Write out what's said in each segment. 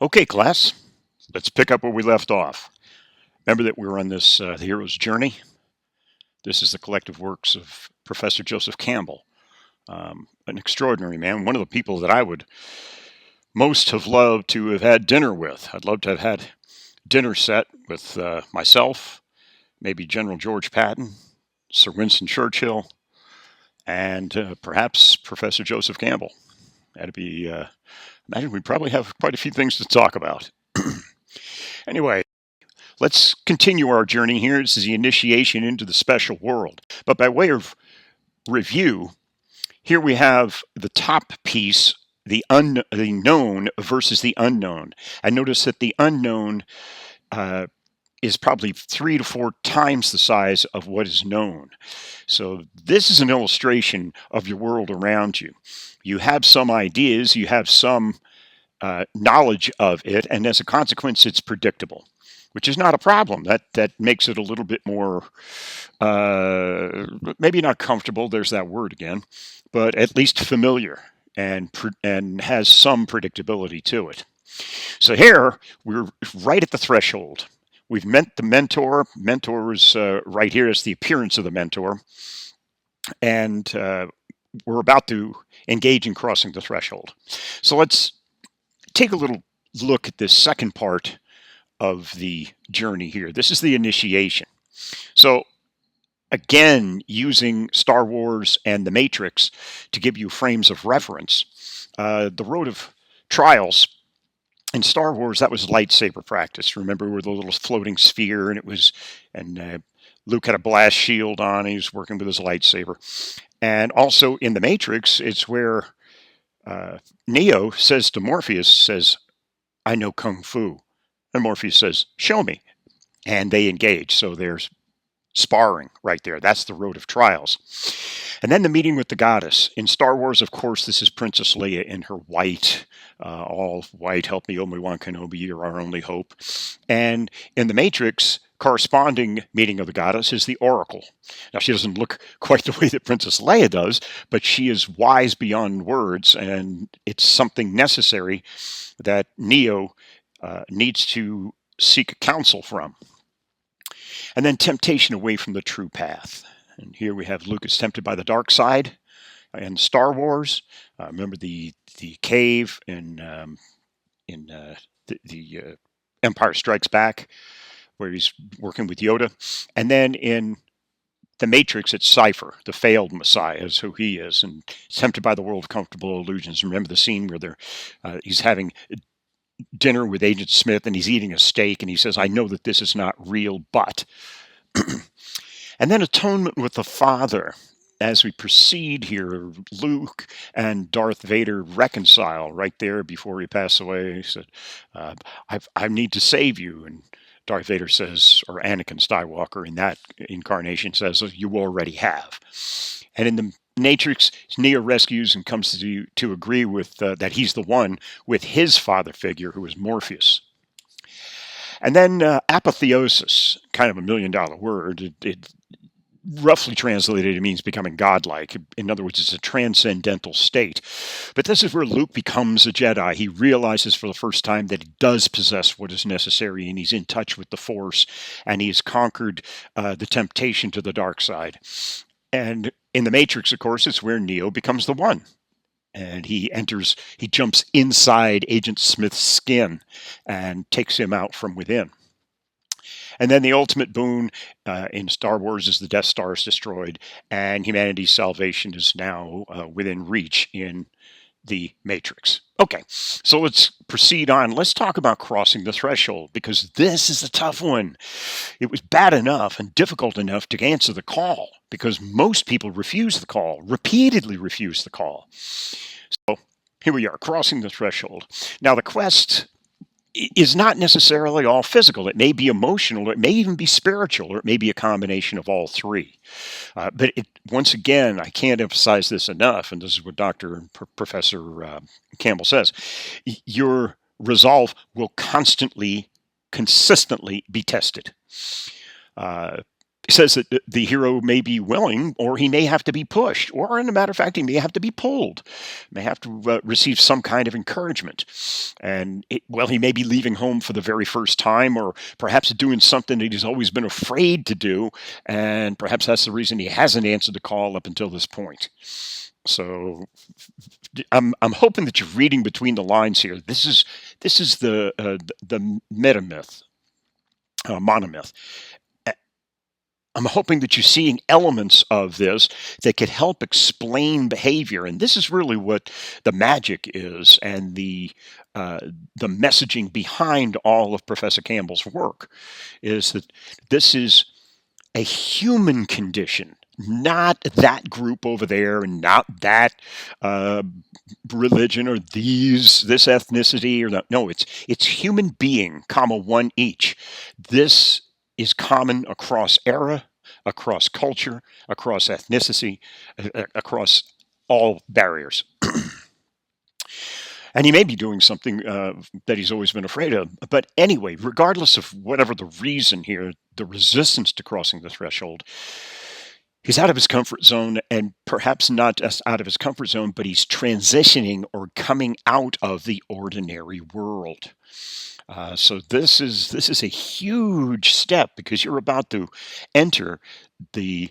Okay, class, let's pick up where we left off. Remember that we were on this the hero's journey. This is the collective works of Professor Joseph Campbell, an extraordinary man, one of the people that I would most have loved to have had dinner with. I'd love to have had dinner set with myself, maybe General George Patton, Sir Winston Churchill, and perhaps Professor Joseph Campbell. That'd be, imagine we'd probably have quite a few things to talk about. Anyway, let's continue our journey here. This is the initiation into the special world. But by way of review, here we have the top piece, the known versus the unknown. I notice that the unknown is probably 3 to 4 times the size of what is known. So this is an illustration of your world around you. You have some ideas, you have some knowledge of it, and as a consequence, it's predictable, which is not a problem. That makes it a little bit more, maybe not comfortable. There's that word again, but at least familiar and has some predictability to it. So here we're right at the threshold. We've met the mentor. Mentor is right here as the appearance of the mentor, and we're about to engage in crossing the threshold. So let's take a little look at this second part of the journey here. This is the initiation. So again, using Star Wars and The Matrix to give you frames of reference, the road of trials in Star Wars, that was lightsaber practice. Remember, with the little floating sphere, and Luke had a blast shield on. He was working with his lightsaber. And also in The Matrix, it's where Neo says to Morpheus, I know Kung Fu. And Morpheus says, show me. And they engage. So there's sparring right there. That's the road of trials. And then the meeting with the goddess. In Star Wars, of course, this is Princess Leia in her white, all white, help me, Obi-Wan Kenobi, you're our only hope. And in The Matrix, corresponding meeting of the goddess is the Oracle. Now, she doesn't look quite the way that Princess Leia does, but she is wise beyond words, and it's something necessary that Neo needs to seek counsel from. And then temptation away from the true path. And here we have Luke is tempted by the dark side in Star Wars. Remember the cave in the Empire Strikes Back, where he's working with Yoda. And then in The Matrix, it's Cypher, the failed Messiah, is who he is, and tempted by the world of comfortable illusions. Remember the scene where he's having dinner with Agent Smith and he's eating a steak and he says, I know that this is not real, but. And then atonement with the Father. As we proceed here, Luke and Darth Vader reconcile right there before he passed away. He said, I need to save you. And Darth Vader says, or Anakin Skywalker in that incarnation says, you already have. And in the Matrix, Neo rescues and comes to agree with that he's the one with his father figure, who is Morpheus. And then apotheosis, kind of a $1 million word. It roughly translated, it means becoming godlike. In other words, it's a transcendental state. But this is where Luke becomes a Jedi. He realizes for the first time that he does possess what is necessary, and he's in touch with the Force, and he has conquered the temptation to the dark side. And in The Matrix, of course, it's where Neo becomes the one. And he jumps inside Agent Smith's skin and takes him out from within. And then the ultimate boon in Star Wars is the Death Star is destroyed, and humanity's salvation is now within reach in The Matrix. Okay, so let's proceed on. Let's talk about crossing the threshold, because this is a tough one. It was bad enough and difficult enough to answer the call, because most people refuse the call, repeatedly refuse the call. So here we are, crossing the threshold. Now, the quest is not necessarily all physical. It may be emotional, or it may even be spiritual, or it may be a combination of all three. But once again, I can't emphasize this enough, and this is what Professor Campbell says. Your resolve will consistently be tested. says that the hero may be willing, or he may have to be pushed, or, in a matter of fact, he may have to be pulled, may have to receive some kind of encouragement. And, he may be leaving home for the very first time, or perhaps doing something that he's always been afraid to do, and perhaps that's the reason he hasn't answered the call up until this point. So I'm hoping that you're reading between the lines here. This is the metamyth, monomyth. I'm hoping that you're seeing elements of this that could help explain behavior, and this is really what the magic is, and the messaging behind all of Professor Campbell's work is that this is a human condition, not that group over there, and not that religion or this ethnicity or that. No, it's human being, one each. This is common across era, across culture, across ethnicity, across all barriers. And he may be doing something that he's always been afraid of. But anyway, regardless of whatever the reason here, the resistance to crossing the threshold, he's out of his comfort zone, and perhaps not just out of his comfort zone, but he's transitioning or coming out of the ordinary world. So this is a huge step, because you're about to enter the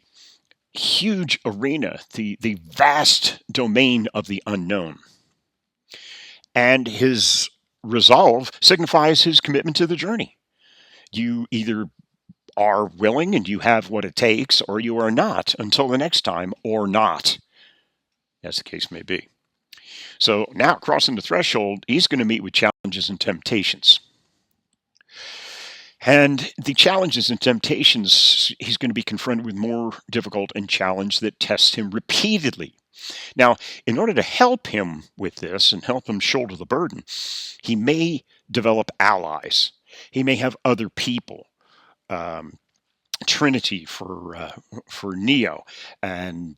huge arena, the vast domain of the unknown. And his resolve signifies his commitment to the journey. You either are willing and you have what it takes, or you are not until the next time, or not, as the case may be. So now, crossing the threshold, he's going to meet with challenges and temptations. And the challenges and temptations, he's going to be confronted with more difficult and challenge that test him repeatedly. Now, in order to help him with this and help him shoulder the burden, he may develop allies. He may have other people. Trinity for Neo, and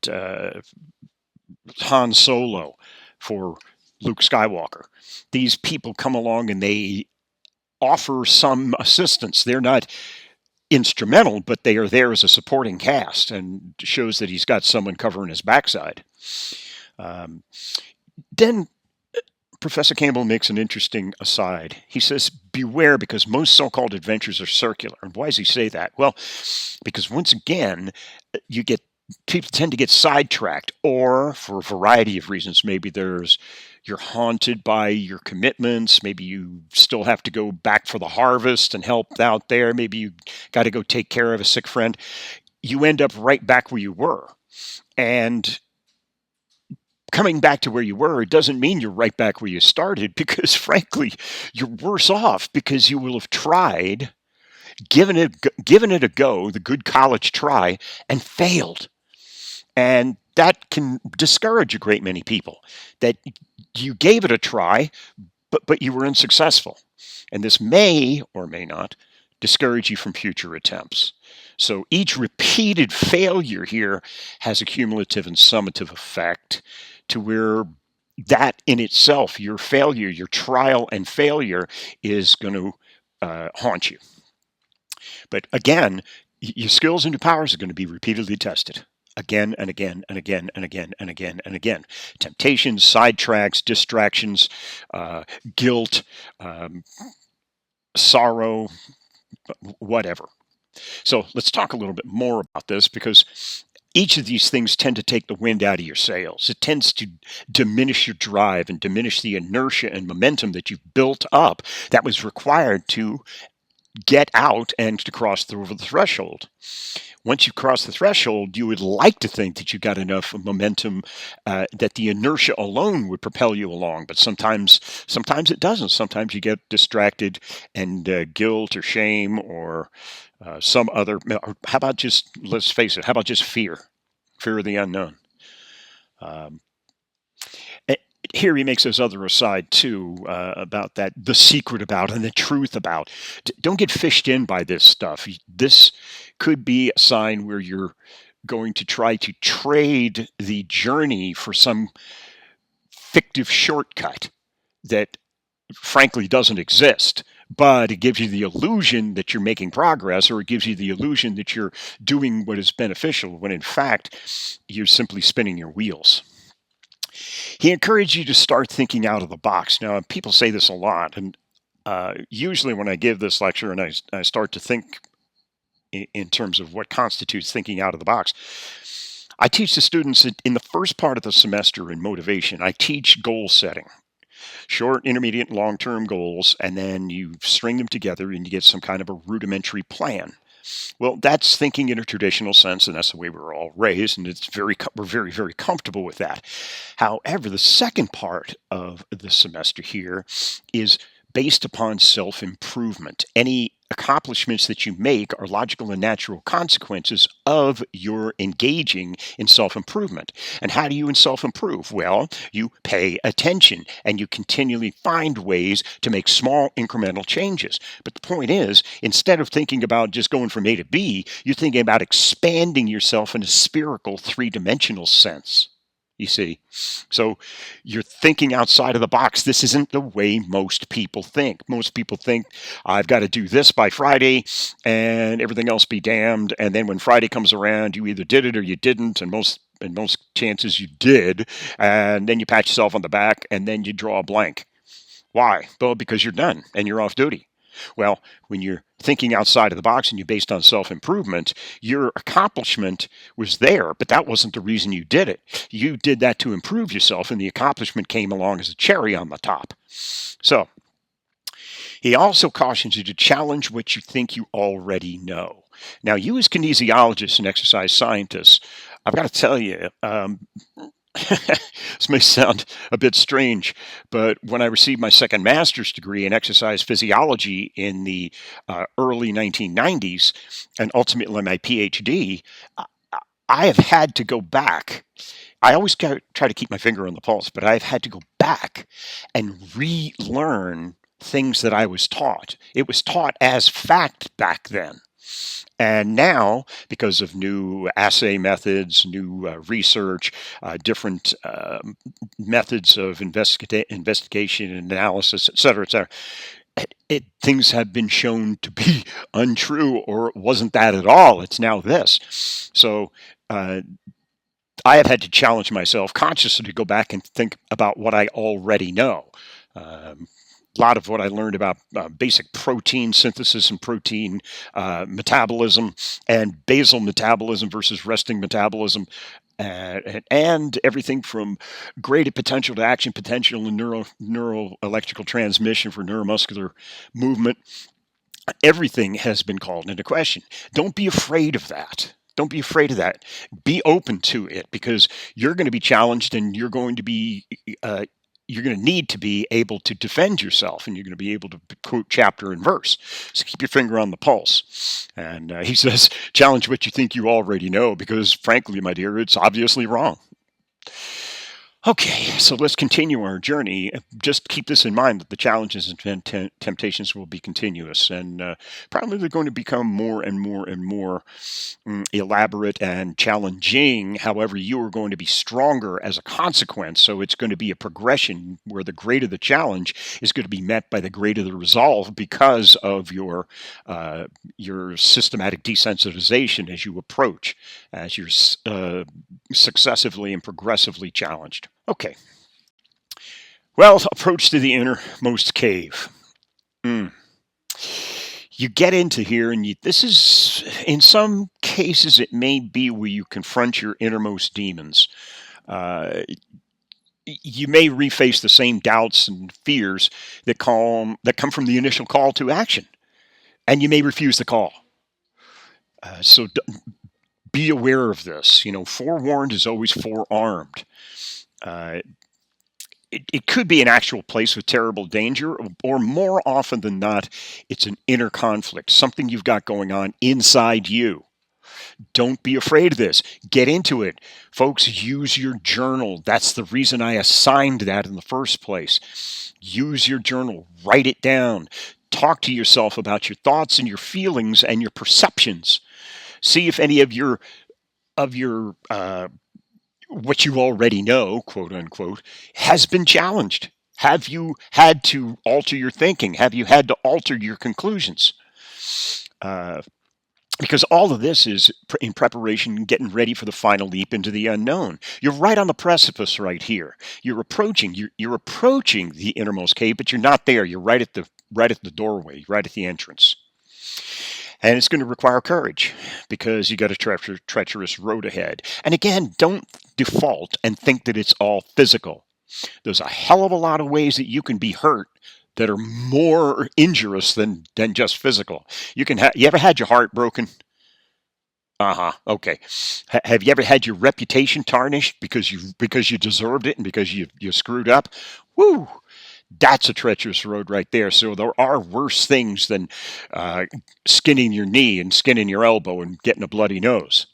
Han Solo for Luke Skywalker. These people come along and they offer some assistance. They're not instrumental, but they are there as a supporting cast, and shows that he's got someone covering his backside. Then Professor Campbell makes an interesting aside. He says, beware, because most so-called adventures are circular. And why does he say that? Well, because once again, people tend to get sidetracked, or for a variety of reasons. Maybe you're haunted by your commitments. Maybe you still have to go back for the harvest and help out there. Maybe you got to go take care of a sick friend. You end up right back where you were. And coming back to where you were, it doesn't mean you're right back where you started, because frankly, you're worse off, because you will have tried, given it a go, the good college try, and failed. And that can discourage a great many people, that you gave it a try, but you were unsuccessful. And this may or may not discourage you from future attempts. So each repeated failure here has a cumulative and summative effect, to where that in itself, your failure, your trial and failure, is going to haunt you. But again, your skills and your powers are going to be repeatedly tested. Again and again and again and again and again and again. Temptations, sidetracks, distractions, guilt, sorrow, whatever. So let's talk a little bit more about this, because each of these things tend to take the wind out of your sails. It tends to diminish your drive and diminish the inertia and momentum that you've built up that was required to get out and to cross through the threshold. Once you cross the threshold, you would like to think that you got enough momentum that the inertia alone would propel you along. But sometimes it doesn't. Sometimes you get distracted, and guilt or shame or some other. Or how about just, let's face it, how about just fear of the unknown? Here he makes this other aside too, about that, the secret about and the truth about. Don't get fished in by this stuff. This could be a sign where you're going to try to trade the journey for some fictive shortcut that frankly doesn't exist, but it gives you the illusion that you're making progress, or it gives you the illusion that you're doing what is beneficial, when in fact, you're simply spinning your wheels. He encouraged you to start thinking out of the box. Now, people say this a lot, and usually when I give this lecture and I start to think in terms of what constitutes thinking out of the box, I teach the students in the first part of the semester in motivation. I teach goal setting, short, intermediate, and long term goals, and then you string them together and you get some kind of a rudimentary plan. Well, that's thinking in a traditional sense, and that's the way we were all raised, and we're very, very comfortable with that. However, the second part of the semester here is based upon self improvement. Any accomplishments that you make are logical and natural consequences of your engaging in self improvement. And how do you self improve? Well, you pay attention and you continually find ways to make small incremental changes. But the point is, instead of thinking about just going from A to B, you're thinking about expanding yourself in a spherical, three-dimensional sense. You see, so you're thinking outside of the box. This isn't the way most people think. Most people think, I've got to do this by Friday and everything else be damned. And then when Friday comes around, you either did it or you didn't. And most chances you did. And then you pat yourself on the back and then you draw a blank. Why? Well, because you're done and you're off duty. Well, when you're thinking outside of the box and you're based on self-improvement, your accomplishment was there, but that wasn't the reason you did it. You did that to improve yourself, and the accomplishment came along as a cherry on the top. So, he also cautions you to challenge what you think you already know. Now, you as kinesiologists and exercise scientists, I've got to tell you, this may sound a bit strange, but when I received my second master's degree in exercise physiology in the early 1990s, and ultimately my PhD, I have had to go back. I always try to keep my finger on the pulse, but I've had to go back and relearn things that I was taught. It was taught as fact back then. And now, because of new assay methods, new research, different methods of investigation and analysis, et cetera, things have been shown to be untrue, or it wasn't that at all. It's now this. So I have had to challenge myself consciously to go back and think about what I already know. A lot of what I learned about basic protein synthesis and protein metabolism, and basal metabolism versus resting metabolism, and everything from graded potential to action potential and neural electrical transmission for neuromuscular movement. Everything has been called into question. Don't be afraid of that. Don't be afraid of that. Be open to it, because you're going to be challenged, and you're going to need to be able to defend yourself, and you're going to be able to quote chapter and verse. So keep your finger on the pulse. And he says, challenge what you think you already know, because frankly, my dear, it's obviously wrong. Okay, so let's continue our journey. Just keep this in mind, that the challenges and temptations will be continuous, and probably they're going to become more and more and more elaborate and challenging. However, you are going to be stronger as a consequence, so it's going to be a progression where the greater the challenge is going to be met by the greater the resolve, because of your systematic desensitization as you approach, as you're successively and progressively challenged. Okay. Well, approach to the innermost cave. You get into here, and this is, in some cases, it may be where you confront your innermost demons. You may reface the same doubts and fears that come from the initial call to action, and you may refuse the call. So be aware of this. Forewarned is always forearmed. It could be an actual place with terrible danger, or more often than not, it's an inner conflict, something you've got going on inside you. Don't be afraid of this. Get into it. Folks, use your journal. That's the reason I assigned that in the first place. Use your journal. Write it down. Talk to yourself about your thoughts and your feelings and your perceptions. See if any of your what you already know, quote unquote, has been challenged. Have you had to alter your thinking? Have you had to alter your conclusions? Uh, because all of this is in preparation, getting ready for the final leap into the unknown. You're right on the precipice right here. You're approaching the innermost cave, but you're not there. You're right at the doorway, right at the entrance. And it's going to require courage because you got a treacherous road ahead. And again, don't default and think that it's all physical. There's a hell of a lot of ways that you can be hurt that are more injurious than just physical. You ever had your heart broken? Uh-huh. Okay. Have you ever had your reputation tarnished because you deserved it and because you screwed up? Woo! That's a treacherous road right there. So there are worse things than skinning your knee and skinning your elbow and getting a bloody nose.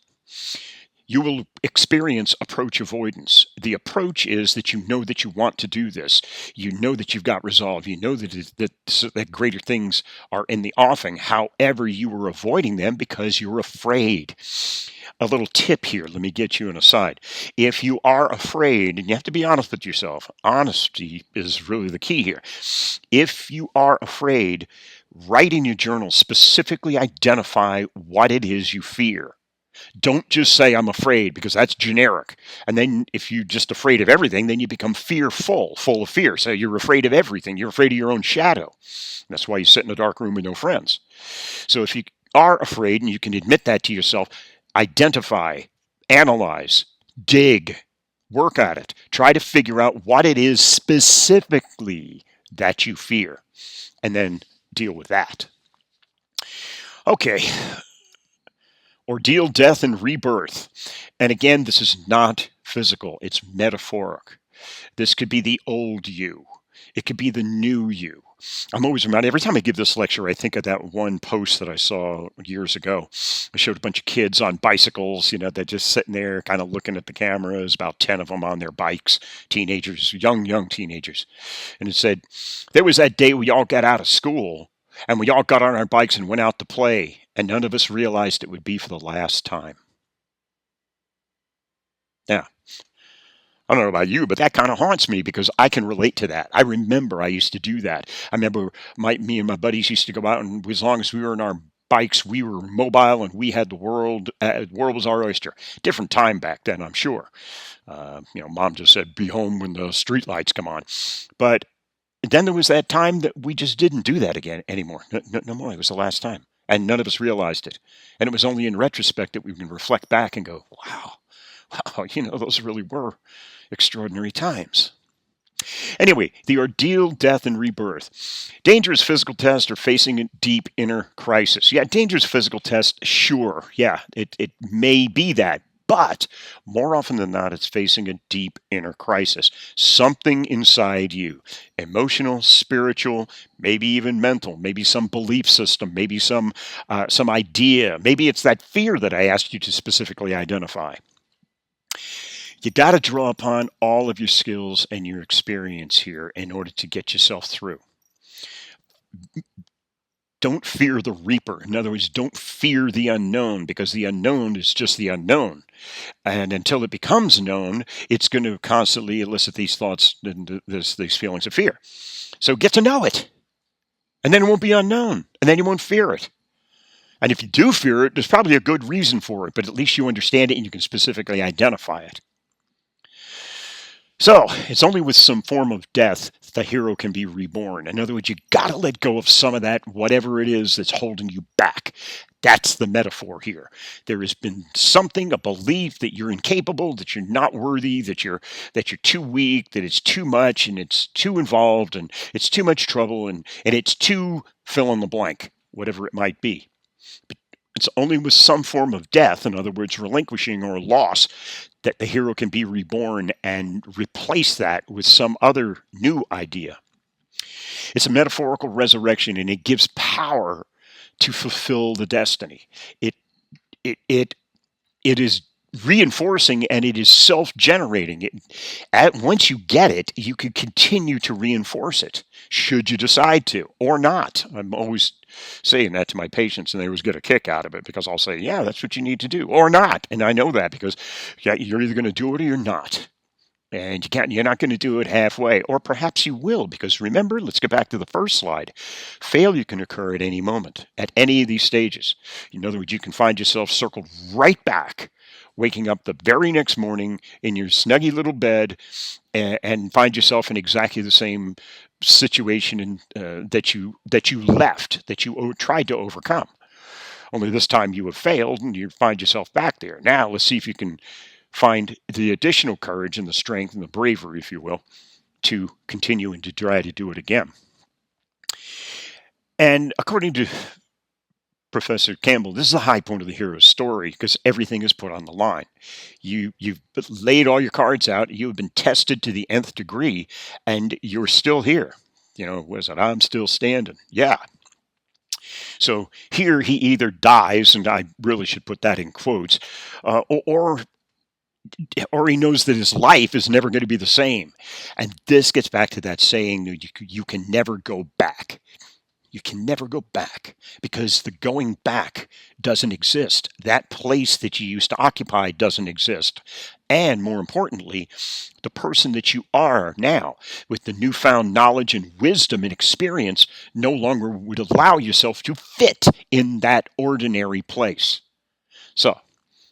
You will experience approach avoidance. The approach is that you know that you want to do this. You know that you've got resolve. You know that greater things are in the offing. However, you are avoiding them because you're afraid. A little tip here. Let me get you an aside. If you are afraid, and you have to be honest with yourself, honesty is really the key here. If you are afraid, write in your journal, specifically identify what it is you fear. Don't just say I'm afraid because that's generic. And then if you're just afraid of everything, then you become fearful, full of fear. So you're afraid of everything. You're afraid of your own shadow. That's why you sit in a dark room with no friends. So if you are afraid and you can admit that to yourself, identify, analyze, dig, work at it. Try to figure out what it is specifically that you fear and then deal with that. Okay. Ordeal, death, and rebirth. And again, this is not physical, it's metaphoric. This could be the old you, it could be the new you. I'm always reminded, every time I give this lecture, I think of that one post that I saw years ago. I showed a bunch of kids on bicycles, they're just sitting there kind of looking at the cameras, about 10 of them on their bikes, teenagers, young teenagers. And it said, there was that day we all got out of school and we all got on our bikes and went out to play, and none of us realized it would be for the last time. Yeah. I don't know about you, but that kind of haunts me because I can relate to that. I remember I used to do that. I remember me and my buddies used to go out, and as long as we were on our bikes, we were mobile and we had the world. The world was our oyster. Different time back then, I'm sure. Mom just said, be home when the street lights come on. But then there was that time that we just didn't do that again anymore. No more. It was the last time. And none of us realized it. And it was only in retrospect that we can reflect back and go, wow, those really were extraordinary times. Anyway, the ordeal, death, and rebirth. Dangerous physical test or facing a deep inner crisis. Yeah, dangerous physical test, sure. Yeah, it may be that. But more often than not, it's facing a deep inner crisis. Something inside you, emotional, spiritual, maybe even mental, maybe some belief system, maybe some idea. Maybe it's that fear that I asked you to specifically identify. You got to draw upon all of your skills and your experience here in order to get yourself through. Don't fear the reaper. In other words, don't fear the unknown, because the unknown is just the unknown. And until it becomes known, it's going to constantly elicit these thoughts and these feelings of fear. So get to know it. And then it won't be unknown. And then you won't fear it. And if you do fear it, there's probably a good reason for it, but at least you understand it and you can specifically identify it. So, it's only with some form of death the hero can be reborn. In other words, you got to let go of some of that, whatever it is that's holding you back. That's the metaphor here. There has been something, a belief that you're incapable, that you're not worthy, that you're too weak, that it's too much and it's too involved and it's too much trouble and it's too fill in the blank, whatever it might be. But it's only with some form of death, in other words, relinquishing or loss, that the hero can be reborn and replace that with some other new idea. It's a metaphorical resurrection, and it gives power to fulfill the destiny. It is reinforcing, and it is self-generating. Once you get it, you can continue to reinforce it, should you decide to, or not. I'm always saying that to my patients, and they always get a kick out of it, because I'll say, yeah, that's what you need to do, or not. And I know that because you're either going to do it or you're not. And you're not going to do it halfway, or perhaps you will, because remember, let's get back to the first slide. Failure can occur at any moment, at any of these stages. In other words, you can find yourself circled right back, waking up the very next morning in your snuggy little bed, and find yourself in exactly the same situation that you left, that you tried to overcome. Only this time you have failed and you find yourself back there. Now let's see if you can find the additional courage and the strength and the bravery, if you will, to continue and to try to do it again. And according to Professor Campbell, this is the high point of the hero's story because everything is put on the line. You've laid all your cards out. You have been tested to the nth degree, and you're still here. Was it I'm still standing? Yeah. So here he either dies, and I really should put that in quotes, or he knows that his life is never going to be the same. And this gets back to that saying that you can never go back. You can never go back because the going back doesn't exist. That place that you used to occupy doesn't exist. And more importantly, the person that you are now, with the newfound knowledge and wisdom and experience, no longer would allow yourself to fit in that ordinary place. So,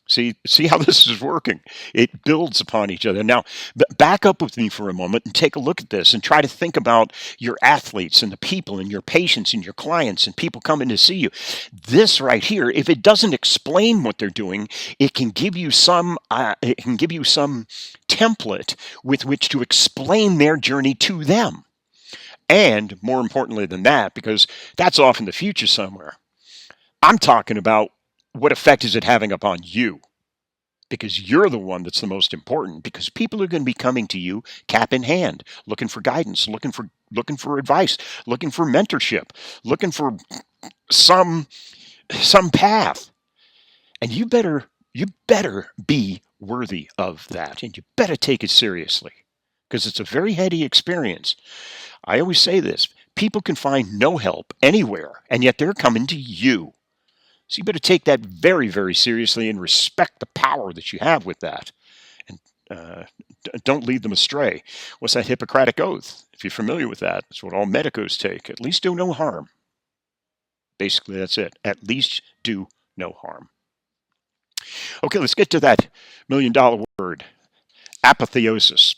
see how this is working. It builds upon each other. Now, back up with me for a moment and take a look at this and try to think about your athletes and the people and your patients and your clients and people coming to see you. This right here, if it doesn't explain what they're doing, it can give you some template with which to explain their journey to them. And more importantly than that, because that's off in the future somewhere, I'm talking about what effect is it having upon you? Because you're the one that's the most important. Because people are going to be coming to you, cap in hand, looking for guidance, looking for advice, looking for mentorship, looking for some path. And you better be worthy of that, and you better take it seriously, because it's a very heady experience. I always say this: people can find no help anywhere, and yet they're coming to you. So you better take that very, very seriously and respect the power that you have with that. And don't lead them astray. What's that Hippocratic Oath? If you're familiar with that, it's what all medicos take. At least do no harm. Basically, that's it. At least do no harm. Okay, let's get to that $1,000,000 word, apotheosis.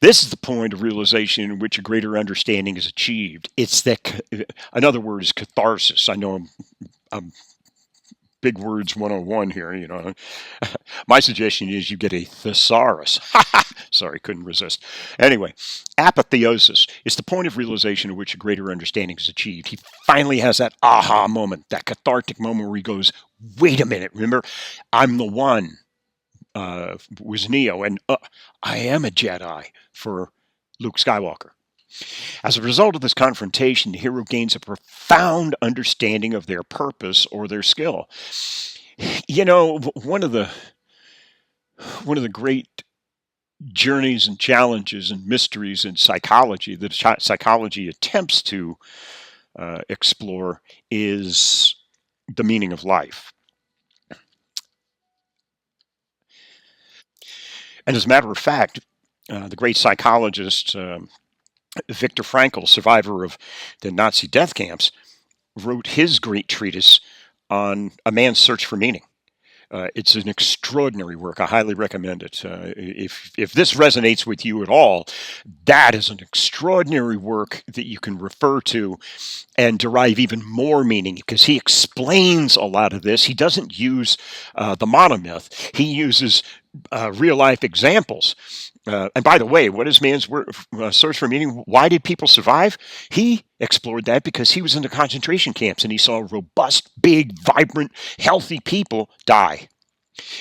This is the point of realization in which a greater understanding is achieved. It's that, another word is catharsis. I know I'm big words 101 here. My suggestion is you get a thesaurus. Sorry, couldn't resist. Anyway, apotheosis is the point of realization in which a greater understanding is achieved. He finally has that aha moment, that cathartic moment where he goes, wait a minute, remember, I'm the one. Was Neo, and I am a Jedi for Luke Skywalker. As a result of this confrontation, the hero gains a profound understanding of their purpose or their skill. One of the great journeys and challenges and mysteries in psychology that psychology attempts to explore is the meaning of life. And as a matter of fact, the great psychologist Viktor Frankl, survivor of the Nazi death camps, wrote his great treatise on a man's search for meaning. It's an extraordinary work. I highly recommend it. If this resonates with you at all, that is an extraordinary work that you can refer to and derive even more meaning, because he explains a lot of this. He doesn't use the monomyth. He uses real-life examples. And by the way, what is man's search for meaning? Why did people survive? He explored that because he was in the concentration camps and he saw robust, big, vibrant, healthy people die.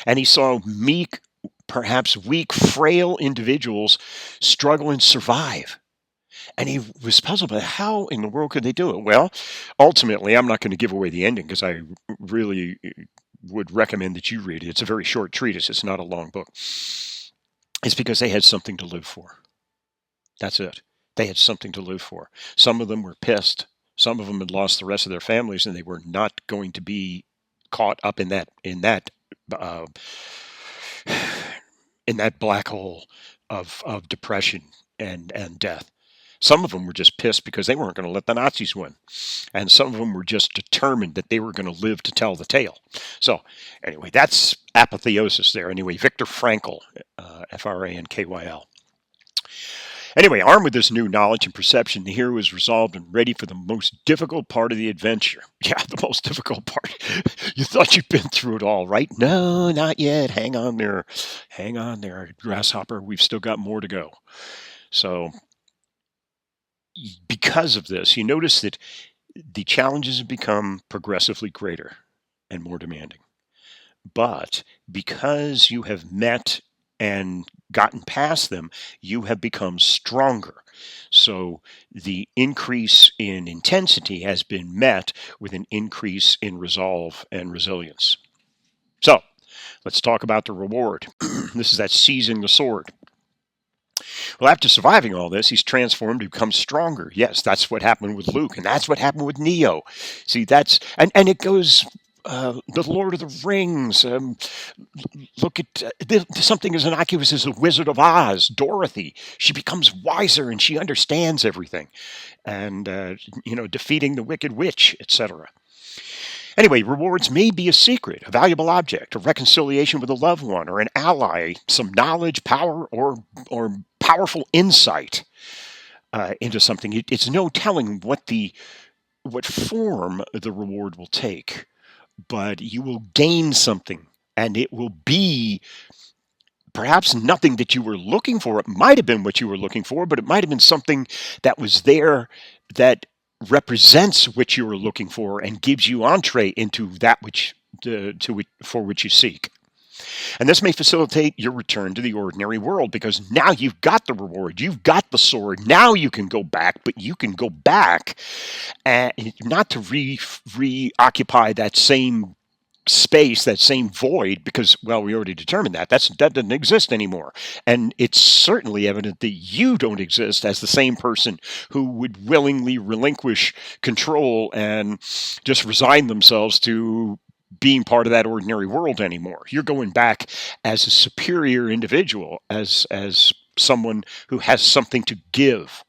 And he saw meek, perhaps weak, frail individuals struggle and survive. And he was puzzled by how in the world could they do it? Well, ultimately, I'm not going to give away the ending because I really would recommend that you read it. It's a very short treatise. It's not a long book. It's because they had something to live for. That's it. They had something to live for. Some of them were pissed. Some of them had lost the rest of their families, and they were not going to be caught up in that in that black hole of depression and death. Some of them were just pissed because they weren't going to let the Nazis win. And some of them were just determined that they were going to live to tell the tale. So, anyway, that's apotheosis there. Anyway, Viktor Frankl, Frankyl. Anyway, armed with this new knowledge and perception, the hero is resolved and ready for the most difficult part of the adventure. Yeah, the most difficult part. You thought you'd been through it all, right? No, not yet. Hang on there. Hang on there, Grasshopper. We've still got more to go. So, because of this, you notice that the challenges have become progressively greater and more demanding. But because you have met and gotten past them, you have become stronger. So the increase in intensity has been met with an increase in resolve and resilience. So let's talk about the reward. This is that seizing the sword. Well, after surviving all this, he's transformed to become stronger. Yes, that's what happened with Luke, and that's what happened with Neo. See, that's and it goes. The Lord of the Rings. Look at something as innocuous as the Wizard of Oz. Dorothy. She becomes wiser and she understands everything, and defeating the Wicked Witch, etc. Anyway, rewards may be a secret, a valuable object, a reconciliation with a loved one, or an ally, some knowledge, power, or powerful insight into something. It's no telling what form the reward will take, but you will gain something, and it will be perhaps nothing that you were looking for. It might have been what you were looking for, but it might have been something that was there that represents what you were looking for and gives you entree into that for which you seek. And this may facilitate your return to the ordinary world because now you've got the reward, you've got the sword. Now you can go back, but you can go back and not to reoccupy that same space, that same void, because, well, we already determined that doesn't exist anymore. And it's certainly evident that you don't exist as the same person who would willingly relinquish control and just resign themselves to being part of that ordinary world anymore. You're going back as a superior individual, as someone who has something to give.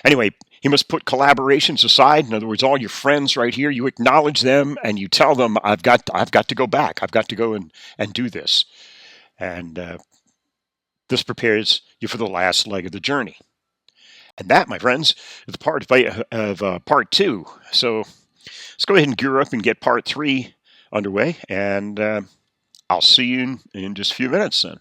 Anyway, he must put collaborations aside. In other words, all your friends right here, you acknowledge them and you tell them, I've got to go back. I've got to go and do this. And this prepares you for the last leg of the journey. And that, my friends, is the part of part 2. So let's go ahead and gear up and get part 3 underway. And I'll see you in just a few minutes then.